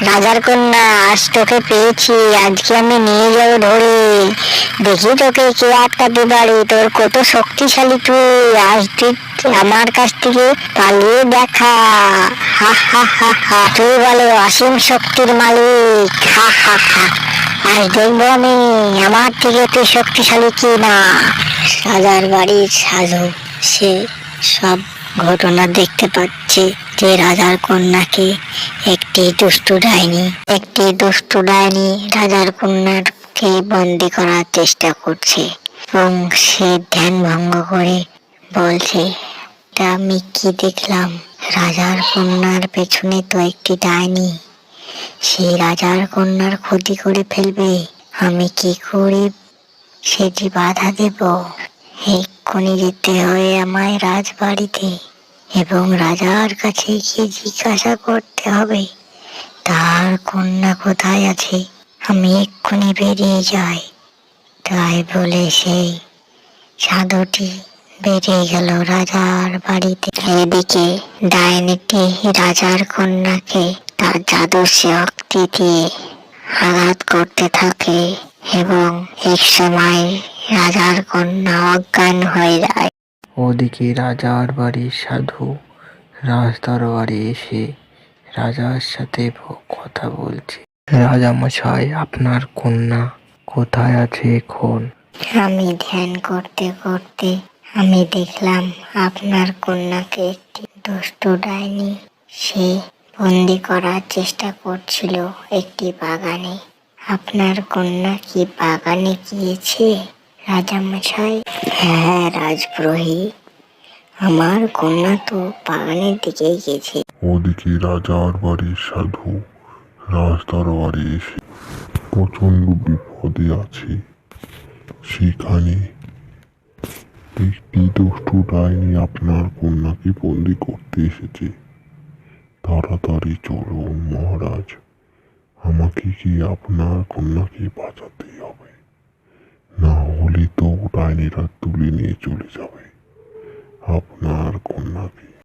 রাজার কন্যা, আজ তোকে পেয়েছি, আজকে আমি নিয়ে যাবো ধরে। দেখি তোকে কে আটকাতে পারে, তোর কত শক্তিশালী তুই। আজ তুই আমার কাছ থেকে পালিয়ে দেখা। হা হা হা হা, তুই বলে অসীম শক্তির মালিক। হা হা হা, আজ দেখবো আমি আমার থেকে তুই শক্তিশালী কি না। রাজার বাড়ির সাধু সে সব ঘটনা দেখতে পাচ্ছে যে রাজার কন্যাকে একটি দুষ্টু ডাইনি রাজার কন্যাকে বন্দি করার চেষ্টা করছে এবং সে ধ্যান ভঙ্গ করে বলছে, তা আমি কি দেখলাম, রাজার কন্যার পেছনে তো একটি ডাইনি, সে রাজার কন্যার ক্ষতি করে ফেলবে। আমি কি করে সেটি বাধা দেব? এক্ষুনি যেতে হয় আমায় রাজবাড়িতে এবং রাজার কাছে গিয়ে জিজ্ঞাসা করতে হবে তার কন্যা কোথায় আছে। আমি এক্ষুনি বেরিয়ে যাই। তাই বলে সেই সাধুটি বেরিয়ে গেল রাজার বাড়িতে। এদিকে ডাইনিটি রাজার কন্যাকে তার জাদুর শক্তি দিয়ে আঘাত করতে থাকে এবং এক সময় রাজার কন্যা অজ্ঞান হয়ে যায়। ওদিকে রাজার বাড়ির সাধু রাজদরবারে এসে রাজার সাথে কথা বলছে। রাজামশাই, আপনার কন্যা কোথায় আছে এখন? আমি ধ্যান করতে করতে আমি দেখলাম আপনার কন্যাকে একটি দুষ্ট ডাইনি সে বন্দি করার চেষ্টা করছিল একটি বাগানে। আপনার কন্যা কি বাগানে গিয়েছে রাজামশাই? হ্যাঁ রাজপুরোহিত, আমার কন্যা তো বাগানের দিকেই গেছে। ওদিকে রাজার বাড়ির সাধু রাজদরবারে এসে প্রচন্ড বিপদে আছে। সেখানে একটি দুষ্টু ডাইনি আপনার কন্যাকে বন্দি করতে এসেছে। তাড়াতাড়ি চলুন মহারাজ, আমাকে কি আপনার কন্যাকে বাঁচাতেই হবে, না হলে তো ডাইনিরা তুলে নিয়ে চলে যাবে আপনার কন্যাকে।